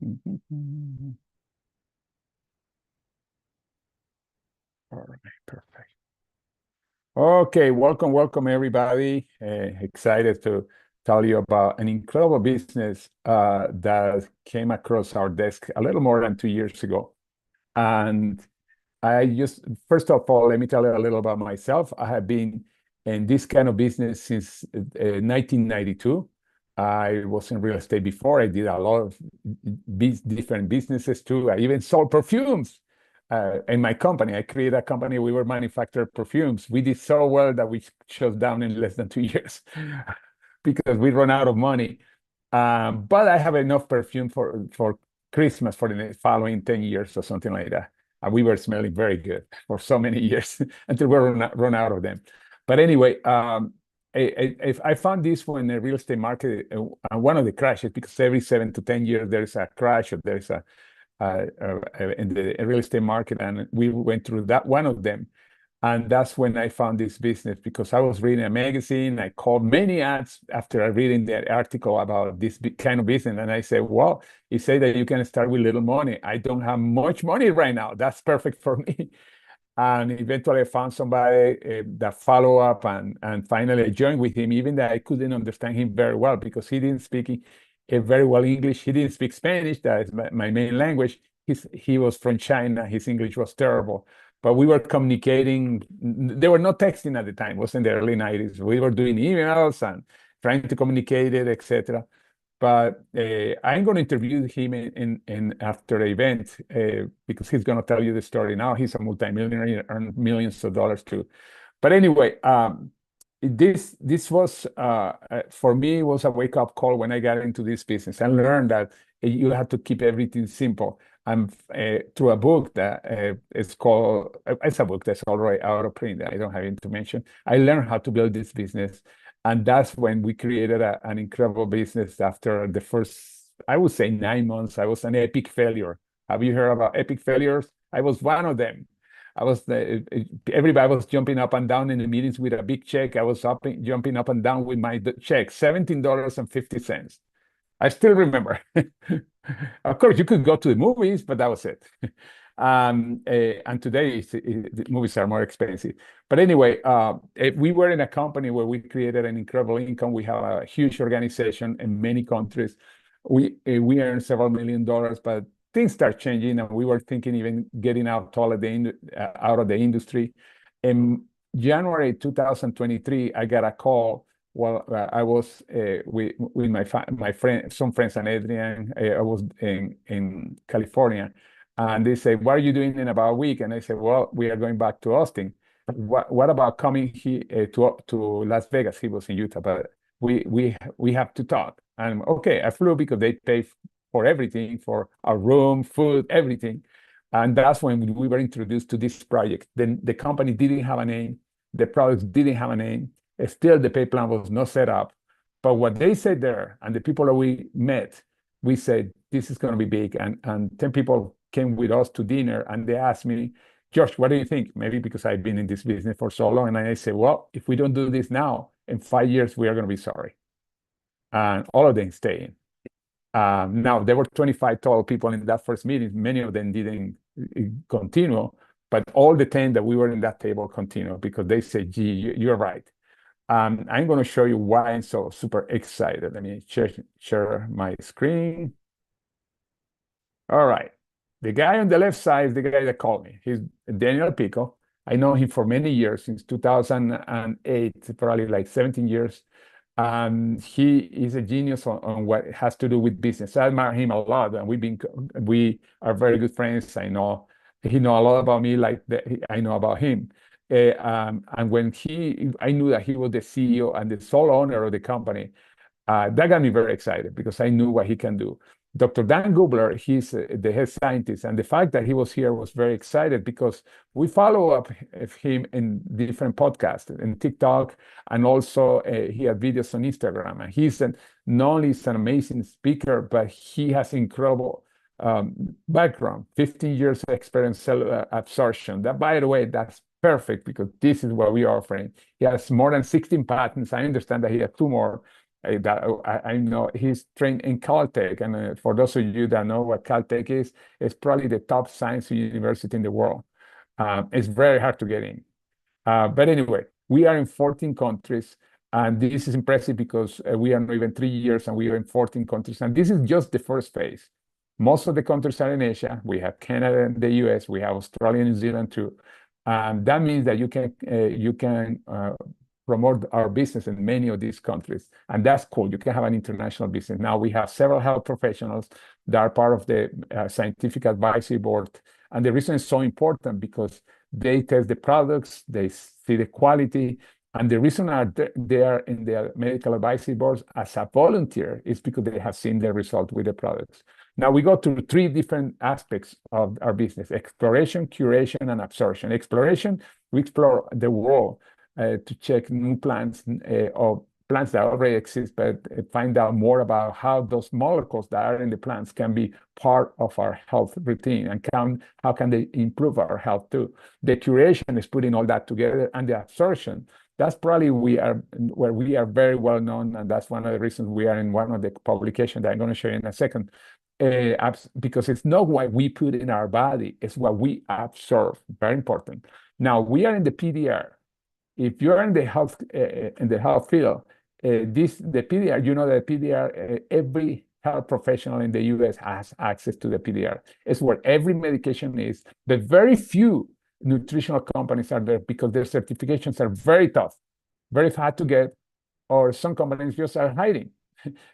All right, perfect. Okay, welcome everybody. Excited to tell you about an incredible business that came across our desk a little more than 2 years ago. And first of all, let me tell you a little about myself. I have been in this kind of business since 1992. I was in real estate before. I did a lot of different businesses too. I even sold perfumes in my company. I created a company. We were manufacturing perfumes. We did so well that we shut down in less than 2 years because we run out of money. But I have enough perfume for Christmas for the following 10 years or something like that. We were smelling very good for so many years until we run out of them. But anyway, I found this one in the real estate market, one of the crashes, because every 7 to 10 years there is a crash or there is in the real estate market, and we went through that one of them. And that's when I found this business, because I was reading a magazine. I called many ads after reading the article about this kind of business. And I said, well, you say that you can start with little money. I don't have much money right now. That's perfect for me. And eventually I found somebody that follow up, and finally I joined with him, even though I couldn't understand him very well because he didn't speak very well English. He didn't speak Spanish. That is my main language. He was from China. His English was terrible. But we were communicating. They were not texting at the time. It was in the early 90s. We were doing emails and trying to communicate it, etc. But I'm going to interview him in after the event because he's going to tell you the story now. He's a multimillionaire, earned millions of dollars too. But anyway, this was for me, it was a wake-up call when I got into this business and learned that you have to keep everything simple. And through a book that it's called, it's a book that's already out of print. I don't have it to mention. I learned how to build this business. And that's when we created an incredible business. After the first, I would say, 9 months, I was an epic failure. Have you heard about epic failures? I was one of them. Everybody was jumping up and down in the meetings with a big check. I was jumping up and down with my check, $17.50. I still remember. Of course, you could go to the movies, but that was it. And today the movies are more expensive. But anyway, we were in a company where we created an incredible income. We have a huge organization in many countries. We earned several million dollars, but things start changing, and we were thinking even getting out of the industry. In January 2023, I got a call. Well, I was with my friend, some friends, and Adrian. I was in California, and they say, "What are you doing in about a week?" And I said, "Well, we are going back to Austin. What about coming here to Las Vegas?" He was in Utah, but we have to talk. And okay, I flew because they pay for everything, for our room, food, everything. And that's when we were introduced to this project. Then the company didn't have a name, the products didn't have a name. Still, the pay plan was not set up. But what they said there, and the people that we met, we said, this is going to be big. And 10 people came with us to dinner, and they asked me, "Josh, what do you think?" Maybe because I've been in this business for so long. And I said, well, if we don't do this now, in 5 years, we are going to be sorry. And all of them stayed. Now, there were 25 total people in that first meeting. Many of them didn't continue, but all the 10 that we were in that table continued because they said, "Gee, you're right." I'm going to show you why I'm so super excited. Let me share my screen. All right. The guy on the left side is the guy that called me. He's Daniel Pico. I know him for many years, since 2008, probably like 17 years. He is a genius on what has to do with business. I admire him a lot, and we are very good friends. I know he know a lot about me, like I know about him. And when I knew that he was the CEO and the sole owner of the company, that got me very excited because I knew what he can do. Dr. Dan Gubler, he's the head scientist, and the fact that he was here was very excited because we follow up him in different podcasts, in TikTok, and also he had videos on Instagram. And he's not only is an amazing speaker, but he has incredible background, 15 years of experience, cellular absorption. That, by the way, that's perfect because this is what we are offering. He has more than 16 patents. I understand that he has two more. I know he's trained in Caltech, and for those of you that know what Caltech is, it's probably the top science university in the world. It's very hard to get in. But anyway, we are in 14 countries, and this is impressive because we are not even 3 years and we are in 14 countries. And this is just the first phase. Most of the countries are in Asia. We have Canada and the US. We have Australia and New Zealand too. That means that you can promote our business in many of these countries. And that's cool. You can have an international business. Now we have several health professionals that are part of the scientific advisory board. And the reason it's so important because they test the products, they see the quality, and the reason they are in the medical advisory boards as a volunteer is because they have seen the result with the products. Now we go to 3 different aspects of our business: exploration, curation, and absorption. Exploration, we explore the world to check new plants or plants that already exist, but find out more about how those molecules that are in the plants can be part of our health routine and how can they improve our health too. The curation is putting all that together, and the absorption, that's probably where we are very well known, and that's one of the reasons we are in one of the publications that I'm going to show you in a second. Because it's not what we put in our body, it's what we absorb. Very important. Now we are in the PDR. If you're in the health field, the PDR, you know that PDR, every health professional in the US has access to the PDR. It's where every medication is. But very few nutritional companies are there because their certifications are very tough, very hard to get, or some companies just are hiding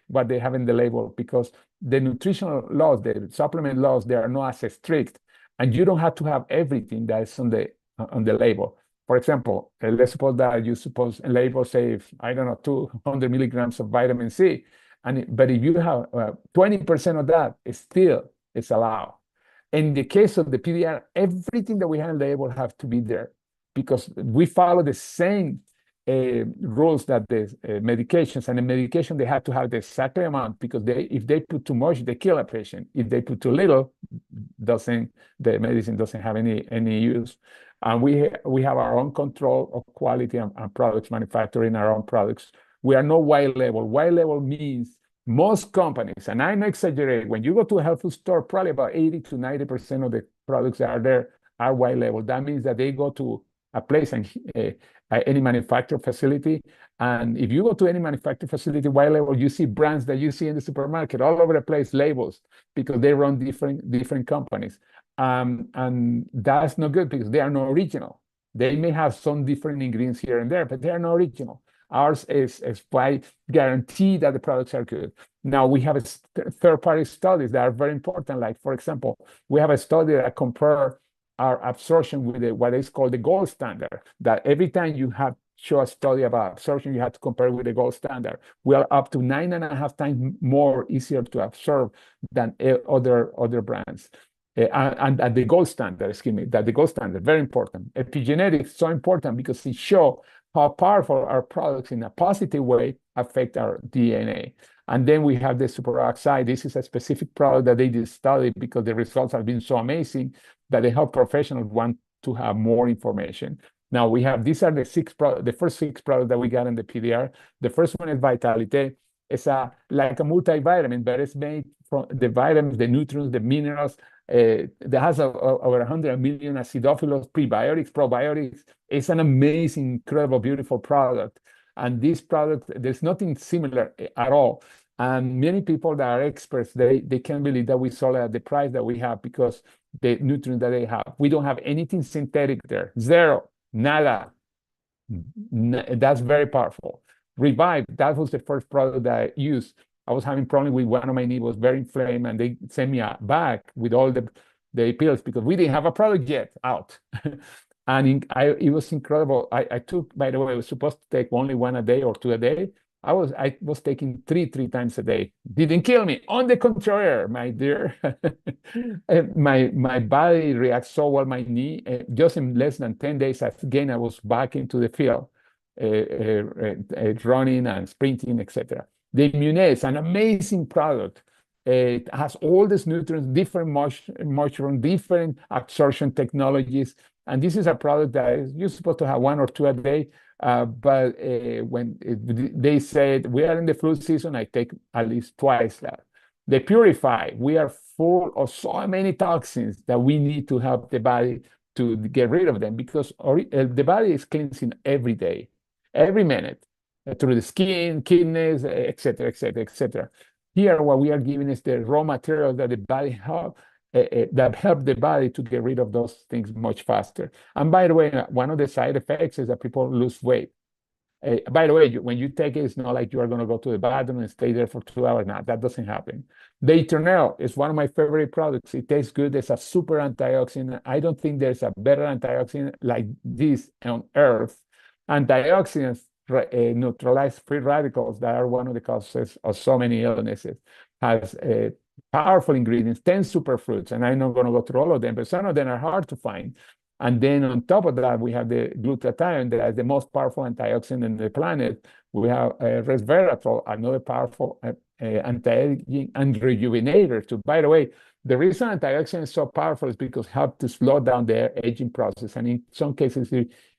what they have in the label because the nutritional laws, the supplement laws, they are not as strict, and you don't have to have everything that is on the label. For example, let's suppose that you suppose a label say, I don't know, 200 milligrams of vitamin C, but if you have 20% of that, it's allowed. In the case of the PDR, everything that we have in the label have to be there because we follow the same rules that the medications, and the medication, they have to have the exact amount because if they put too much, they kill a patient. If they put too little, the medicine doesn't have any use. And we have our own control of quality and products, manufacturing our own products. We are not white label. White label means most companies, and I'm not exaggerating, when you go to a health food store, probably about 80 to 90% of the products that are there are white label. That means that they go to a place and any manufacturing facility. And if you go to any manufacturing facility, white label, you see brands that you see in the supermarket all over the place, labels, because they run different companies. And that's not good because they are not original. They may have some different ingredients here and there, but they are not original. Ours is by guarantee that the products are good. Now we have third-party studies that are very important. Like, for example, we have a study that compare our absorption with what is called the gold standard, that every time you have show a study about absorption, you have to compare with the gold standard. We are up to 9.5 times more easier to absorb than other brands. And the gold standard, the gold standard, very important. Epigenetics, so important because it shows how powerful our products in a positive way affect our DNA. And then we have the superoxide. This is a specific product that they did study because the results have been so amazing that the health professionals want to have more information. Now we have, these are the first 6 products that we got in the PDR. The first one is Vitalite. It's like a multivitamin, but it's made from the vitamins, the nutrients, the minerals. That has over 100 million acidophilus, prebiotics, probiotics. It's an amazing, incredible, beautiful product. And this product, there's nothing similar at all. And many people that are experts, they can't believe that we sold at the price that we have because the nutrients that they have. We don't have anything synthetic there. Zero, nada. That's very powerful. Revive, that was the first product that I used. I was having problems with one of my knees, was very inflamed, and they sent me a bag with all the pills because we didn't have a product yet out. And it was incredible. I took, by the way, I was supposed to take only 1 a day or 2 a day. I was taking three times a day. Didn't kill me. On the contrary, my dear. my body reacts so well, my knee. Just in less than 10 days, again, I was back into the field, running and sprinting, etc. The Immunase is an amazing product. It has all these nutrients, different mushroom, different absorption technologies. And this is a product that you're supposed to have one or two a day. But when they said we are in the flu season, I take at least twice that. The Purify, we are full of so many toxins that we need to help the body to get rid of them, because the body is cleansing every day, every minute, through the skin, kidneys, et cetera, et cetera, et cetera. Here, what we are giving is the raw materials that the body that help the body to get rid of those things much faster. And by the way, one of the side effects is that people lose weight. By the way, when you take it, it's not like you are going to go to the bathroom and stay there for 2 hours. Now, that doesn't happen. The Eternel is one of my favorite products. It tastes good. It's a super antioxidant. I don't think there's a better antioxidant like this on earth. Antioxidants neutralize free radicals that are one of the causes of so many illnesses. Has powerful ingredients, 10 superfruits, and I'm not going to go through all of them, but some of them are hard to find. And then on top of that, we have the glutathione, that is the most powerful antioxidant in the planet. We have resveratrol, another powerful anti-aging and rejuvenator too. By the way, the reason antioxidant is so powerful is because it helps to slow down the aging process, and in some cases,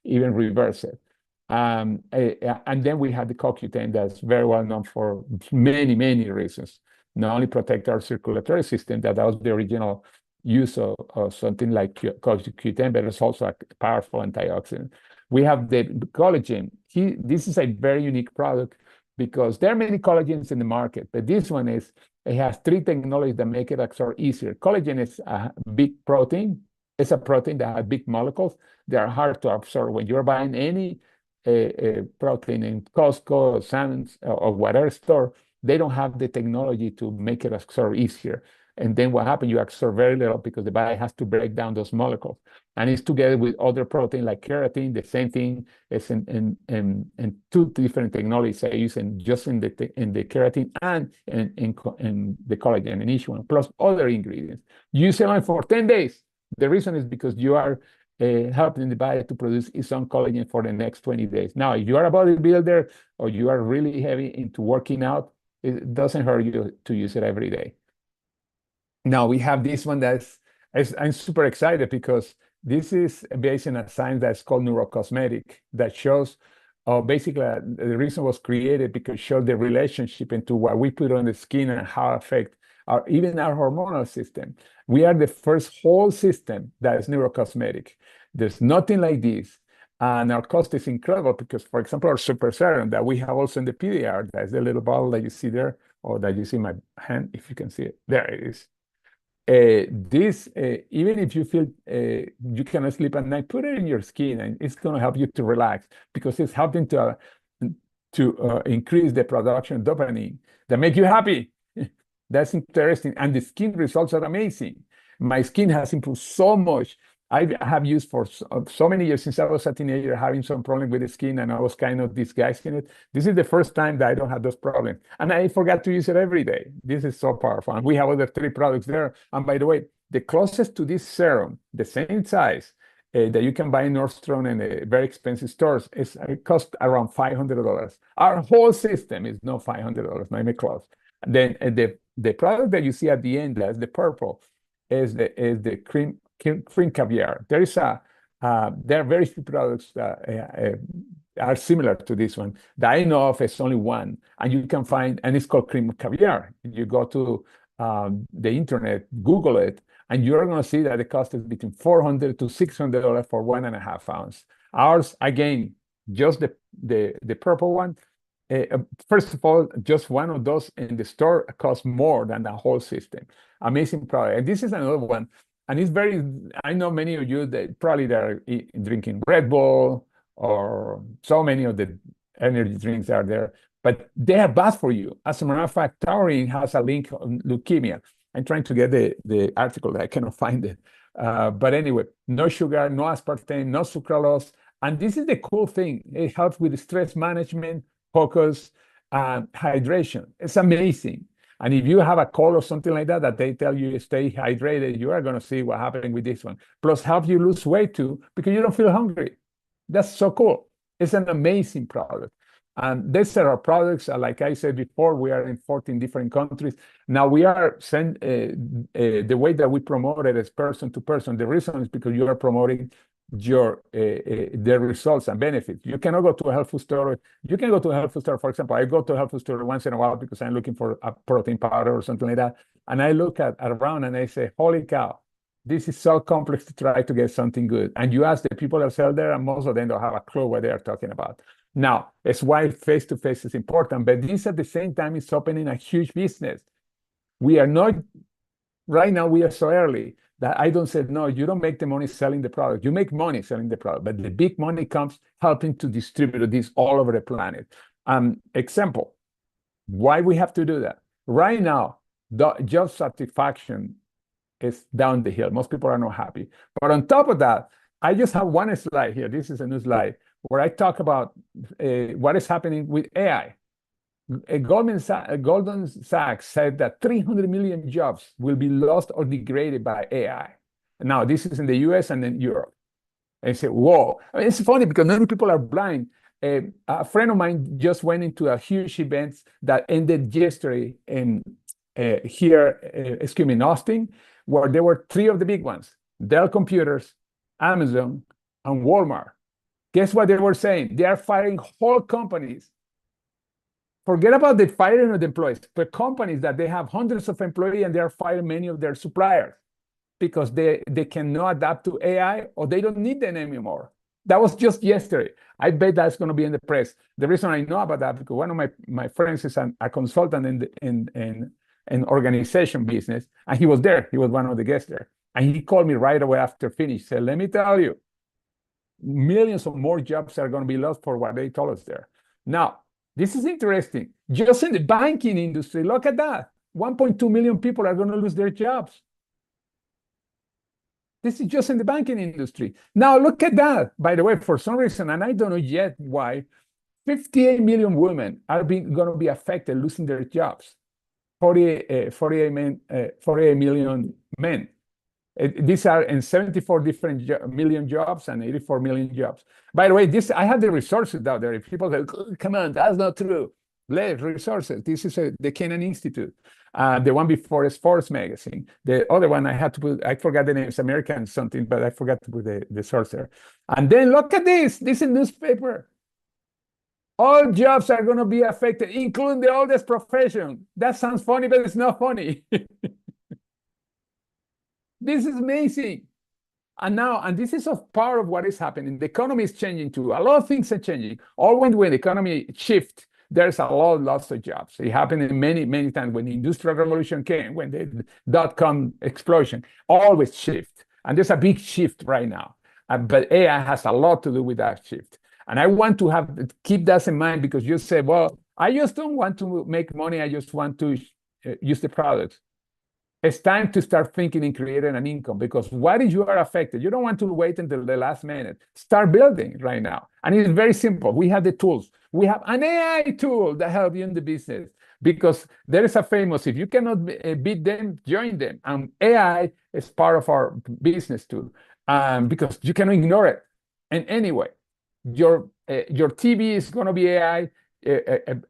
even reverse it. And then we have the CoQ10 that's very well known for many, many reasons. Not only protect our circulatory system, that was the original use of something like CoQ10, but it's also a powerful antioxidant. We have the collagen. This is a very unique product because there are many collagens in the market, but this one it has 3 technologies that make it absorb easier. Collagen is a big protein. It's a protein that has big molecules. They are hard to absorb. When you're buying any protein in Costco, Sam's, or whatever store, they don't have the technology to make it absorb easier. And then what happens, you absorb very little because the body has to break down those molecules. And it's together with other protein like keratin, the same thing. It's in 2 different technologies I use just in the keratin and in the collagen in each one, plus other ingredients. You use it for 10 days. The reason is because you are helping the body to produce its own collagen for the next 20 days. Now, if you are a bodybuilder or you are really heavy into working out, it doesn't hurt you to use it every day. Now we have this one I'm super excited because this is based on a science that's called neurocosmetic that shows basically the reason was created because it shows the relationship into what we put on the skin and how it affects even our hormonal system. We are the first whole system that is neurocosmetic. There's nothing like this. And our cost is incredible because, for example, our super serum that we have also in the PDR, that's the little bottle that you see there, or that you see in my hand, if you can see it. There it is. Even if you feel you cannot sleep at night, put it in your skin and it's going to help you to relax because it's helping to increase the production of dopamine that make you happy. That's interesting. And the skin results are amazing. My skin has improved so much. I have used for so many years since I was a teenager having some problem with the skin and I was kind of disguising it. This is the first time that I don't have those problems. And I forgot to use it every day. This is so powerful. And we have other 3 products there. And by the way, the closest to this serum, the same size that you can buy in Nordstrom and very expensive stores, it costs around $500. Our whole system is not $500, not even close. Then the product that you see at the end, that's the purple, is the cream caviar. There are very few products that are similar to this one that I know of. It's only one, and you can find, and it's called cream caviar. You go to the internet, Google it, and you're going to see that the cost is between $400 to $600 for 1.5 ounce. Ours, again, just the purple one. First of all, just one of those in the store costs more than the whole system. Amazing product. And this is another one. And it's I know many of you that probably are drinking Red Bull or so many of the energy drinks are there, but they are bad for you. As a matter of fact, taurine has a link on leukemia. I'm trying to get the article, I cannot find it. But anyway, no sugar, no aspartame, no sucralose. And this is the cool thing. It helps with stress management, focus, hydration. It's amazing. And if you have a cold or something like that they tell you stay hydrated, you are going to see what happened with this one. Plus help you lose weight too, because you don't feel hungry. That's so cool. It's an amazing product. And these are our products. Like I said before, we are in 14 different countries. Now we are the way that we promote it is person to person. The reason is because you are promoting the results and benefits. You cannot go to a health food store. You can go to a health food store, for example. I go to a health food store once in a while because I'm looking for a protein powder or something like that. And I look around and I say, holy cow, this is so complex to try to get something good. And you ask the people that sell there, and most of them don't have a clue what they are talking about. Now, it's why face-to-face is important, but this at the same time is opening a huge business. We are not, right now, we are so early that I don't say, no, you don't make the money selling the product. You make money selling the product, but the big money comes helping to distribute this all over the planet. Example, why we have to do that. Right now, the job satisfaction is down the hill. Most people are not happy. But on top of that, I just have one slide here. This is a new slide where I talk about what is happening with AI. Goldman Sachs said that 300 million jobs will be lost or degraded by AI. Now, this is in the US and in Europe. And I say, whoa. I mean, it's funny because many people are blind. A friend of mine just went into a huge event that ended yesterday in Austin, where there were three of the big ones: Dell Computers, Amazon, and Walmart. Guess what they were saying? They are firing whole companies. Forget about the firing of the employees, but companies that they have hundreds of employees and they are firing many of their suppliers because they cannot adapt to AI or they don't need them anymore. That was just yesterday. I bet that's going to be in the press. The reason I know about that because one of my friends is a consultant in organization business, and he was there. He was one of the guests there. And he called me right away after finish. Said, let me tell you, millions of more jobs are going to be lost for what they told us there. Now, this is interesting. Just in the banking industry, look at that. 1.2 million people are going to lose their jobs. This is just in the banking industry. Now, look at that. By the way, for some reason, and I don't know yet why, 58 million women are going to be affected losing their jobs. 48 million men. These are in 74 different million jobs and 84 million jobs. By the way, I have the resources out there. If people say, come on, that's not true. Resources. This is the Kennan Institute. The one before is Forbes magazine. The other one I had to put, I forgot the name, it's American something, but I forgot to put the source there. And then look at this. This is newspaper. All jobs are going to be affected, including the oldest profession. That sounds funny, but it's not funny. This is amazing. And this is a part of what is happening. The economy is changing too. A lot of things are changing. All when the economy shifts, there's lots of jobs. It happened many, many times when the Industrial Revolution came, when the dot-com explosion, always shift. And there's a big shift right now. But AI has a lot to do with that shift. And I want to keep that in mind because you say, well, I just don't want to make money. I just want to use the products. It's time to start thinking and creating an income because what if you are affected? You don't want to wait until the last minute. Start building right now. And it's very simple. We have the tools. We have an AI tool that helps you in the business because there is a famous, if you cannot beat them, join them. And AI is part of our business too because you cannot ignore it. And anyway, your TV is going to be AI.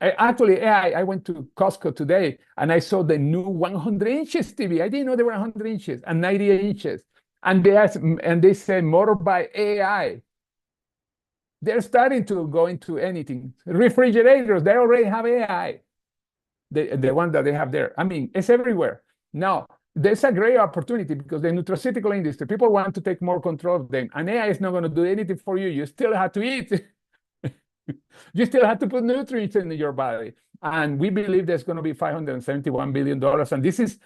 Actually, AI, I went to Costco today and I saw the new 100 inches TV. I didn't know there were 100 inches and 98 inches. And they said motored by AI. They're starting to go into anything. Refrigerators, they already have AI. The one that they have there. I mean, it's everywhere. Now, there's a great opportunity because the nutraceutical industry, people want to take more control of them. And AI is not going to do anything for you. You still have to eat. You still have to put nutrients in your body. And we believe there's going to be $571 billion. And this is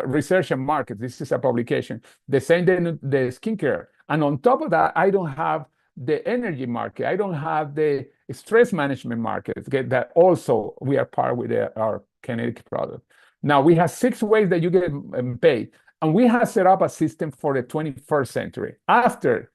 research and market. This is a publication. The same the skincare. And on top of that, I don't have the energy market. I don't have the stress management market. That also we are part with our Kinetic product. Now, we have 6 ways that you get paid. And we have set up a system for the 21st century. After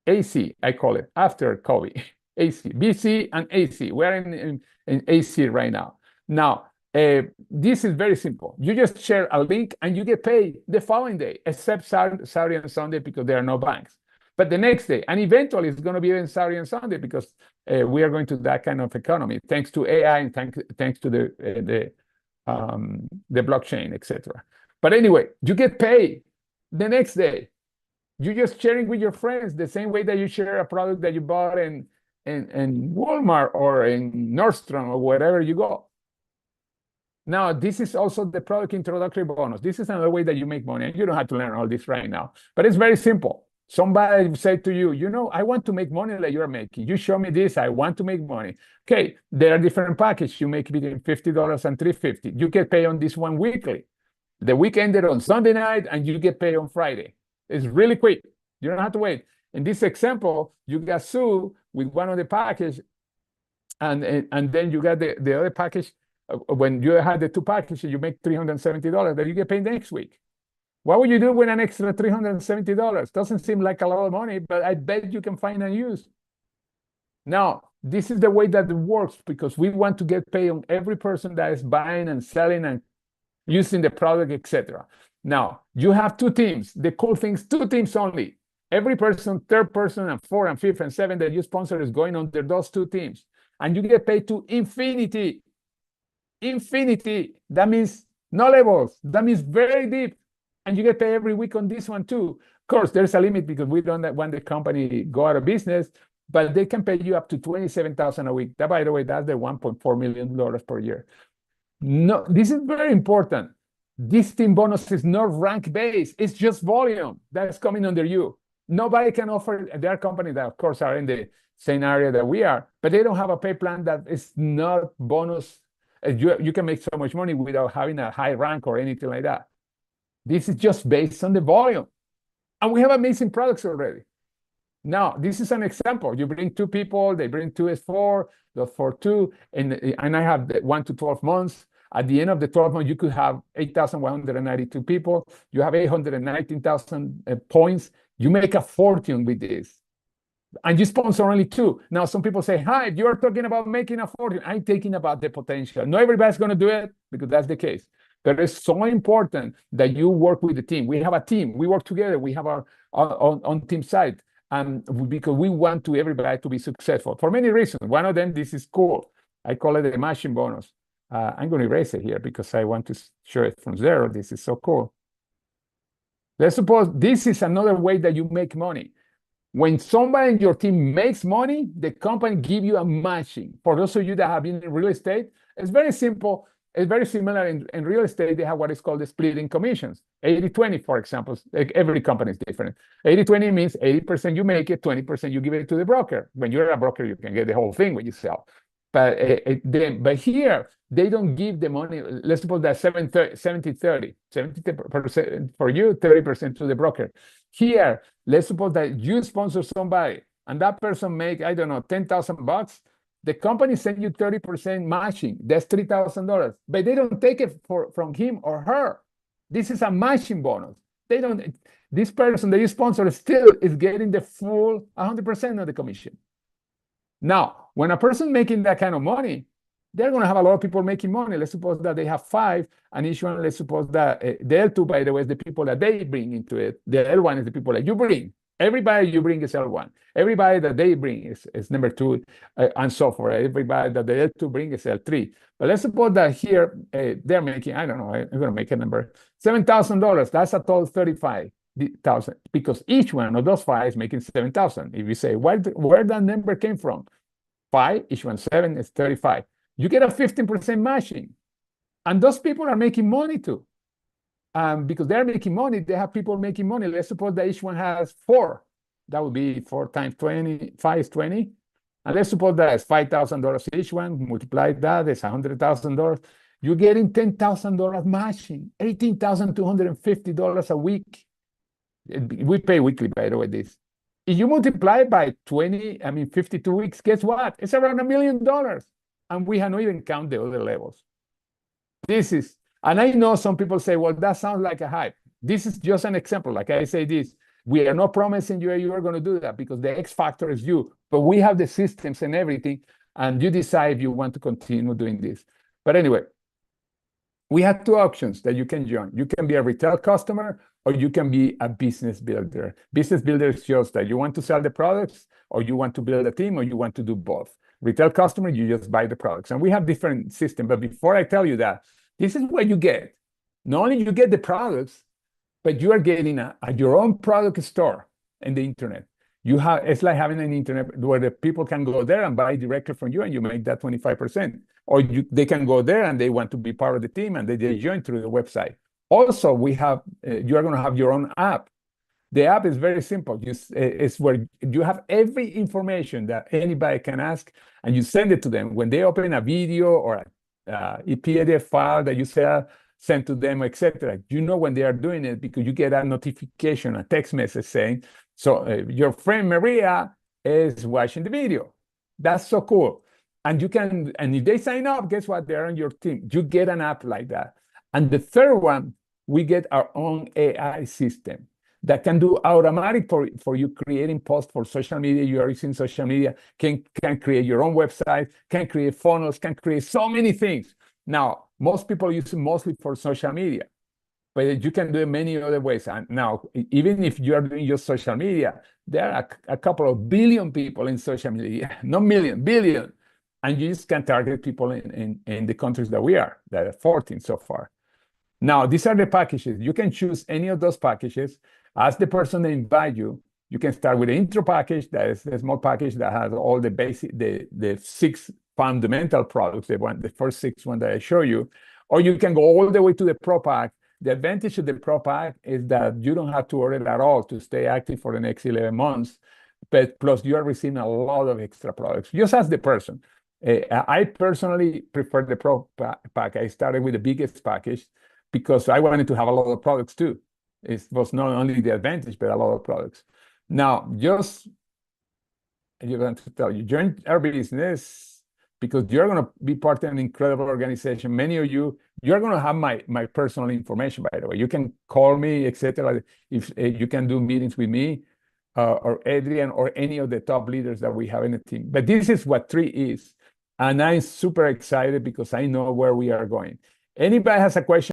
AC, I call it, after COVID. AC, BC and AC. We're in AC right now. Now, this is very simple. You just share a link and you get paid the following day, except Saturday and Sunday because there are no banks. But the next day, and eventually it's going to be even Saturday and Sunday because we are going to that kind of economy, thanks to AI and thanks to the blockchain, etc. But anyway, you get paid the next day. You're just sharing with your friends the same way that you share a product that you bought in Walmart or in Nordstrom or wherever you go. Now, this is also the product introductory bonus. This is another way that you make money. And you don't have to learn all this right now, but it's very simple. Somebody said to you, you know, I want to make money like you're making. You show me this, I want to make money. Okay, there are different packages. You make between $50 and $350. You get paid on this one weekly. The week ended on Sunday night and you get paid on Friday. It's really quick. You don't have to wait. In this example, you got sued with one of the package, and then you got the other package. When you had the two packages, you make $370 that you get paid next week. What would you do with an extra $370? Doesn't seem like a lot of money, but I bet you can find a use. Now, this is the way that it works because we want to get paid on every person that is buying and selling and using the product, etc. Now, you have two teams. The cool thing is two teams only. Every person, third person, and fourth, and fifth, and seventh that you sponsor is going under those two teams. And you get paid to infinity. Infinity. That means no levels. That means very deep. And you get paid every week on this one too. Of course, there's a limit because we don't want the company go out of business, but they can pay you up to $27,000 a week. That, by the way, that's the $1.4 million per year. No, this is very important. This team bonus is not rank based. It's just volume that's coming under you. Nobody can offer. There are companies that, of course, are in the same area that we are, but they don't have a pay plan that is not bonus. You can make so much money without having a high rank or anything like that. This is just based on the volume. And we have amazing products already. Now, this is an example. You bring two people, they bring two S4, the 4-2, and I have the 1 to 12 months. At the end of the 12 months, you could have 8,192 people. You have 819,000 points. You make a fortune with this. And you sponsor only two. Now, some people say, hi, you're talking about making a fortune. I'm talking about the potential. Not everybody's going to do it because that's the case. But it's so important that you work with the team. We have a team. We work together. We have our on team side. And because we want everybody to be successful for many reasons. One of them, this is cool. I call it the matching bonus. I'm going to erase it here because I want to show it from zero. This is so cool. Let's suppose this is another way that you make money. When somebody in your team makes money, the company give you a matching. For those of you that have been in real estate, it's very simple. It's very similar in real estate. They have what is called the splitting commissions. 80-20, for example. Like every company is different. 80-20 means 80% you make it, 20% you give it to the broker. When you're a broker, you can get the whole thing when you sell. But here, they don't give the money. Let's suppose that 70-30, 70% for you, 30% to the broker. Here, let's suppose that you sponsor somebody and that person make, I don't know, $10,000. The company send you 30% matching. That's $3,000. But they don't take it from him or her. This is a matching bonus. They don't. This person that you sponsor still is getting the full 100% of the commission. Now, when a person making that kind of money, they're going to have a lot of people making money. Let's suppose that they have 5, and each one, let's suppose that the L2, by the way, is the people that they bring into it. The L1 is the people that you bring. Everybody you bring is L1. Everybody that they bring is number 2, and so forth. Everybody that the L2 bring is L3. But let's suppose that here they're making, I don't know, I'm going to make a number, $7,000. That's a total $35,000 because each one of those 5 is making $7,000. If you say where that number came from, 5, each one 7 is 35. You get a 15% matching, and those people are making money too. Because they're making money, they have people making money. Let's suppose that each one has 4. That would be 4 times 20, 5 is 20. And let's suppose that it's $5,000 each one. Multiply that, it's $100,000. You're getting $10,000 matching, $18,250 a week. We pay weekly, by the way, this. If you multiply by 52 weeks, guess what? It's around $1 million. And we have not even counted the other levels. And I know some people say, well, that sounds like a hype. This is just an example. Like I say this, we are not promising you are going to do that because the X factor is you. But we have the systems and everything, and you decide if you want to continue doing this. But anyway, we have 2 options that you can join. You can be a retail customer, or you can be a business builder. Business builder is just that you want to sell the products, or you want to build a team, or you want to do both. Retail customer, you just buy the products. And we have different systems. But before I tell you that, this is what you get. Not only you get the products, but you are getting your own product store in the internet. It's like having an internet where the people can go there and buy directly from you, and you make that 25%. Or they can go there and they want to be part of the team, and they join through the website. Also, you are going to have your own app. The app is very simple. It's where you have every information that anybody can ask, and you send it to them. When they open a video or a PDF file that you send to them, etc., you know when they are doing it because you get a notification, a text message saying, so your friend Maria is watching the video. That's so cool. And if they sign up, guess what? They're on your team. You get an app like that. And the third one, we get our own AI system that can do automatic for you creating posts for social media. You are using social media, can create your own website, can create funnels, can create so many things. Now, most people use it mostly for social media, but you can do it many other ways. And now, even if you are doing just social media, there are a couple of billion people in social media, not million, billion. And you just can target people in the countries that are 14 so far. Now, these are the packages. You can choose any of those packages. Ask the person that invite you. You can start with the intro package. That is the small package that has all the basic, the 6 fundamental products, the first 6 ones that I show you. Or you can go all the way to the Pro Pack. The advantage of the Pro Pack is that you don't have to order it at all to stay active for the next 11 months. But plus, you are receiving a lot of extra products. Just ask the person. I personally prefer the Pro Pack. I started with the biggest package because I wanted to have a lot of products too. It was not only the advantage, but a lot of products. Now, you're going to tell you, join our business because you're going to be part of an incredible organization. Many of you're going to have my personal information, by the way. You can call me, etc. If you can do meetings with me or Adrian or any of the top leaders that we have in the team. But this is what 3 is. And I'm super excited because I know where we are going. Anybody has a question?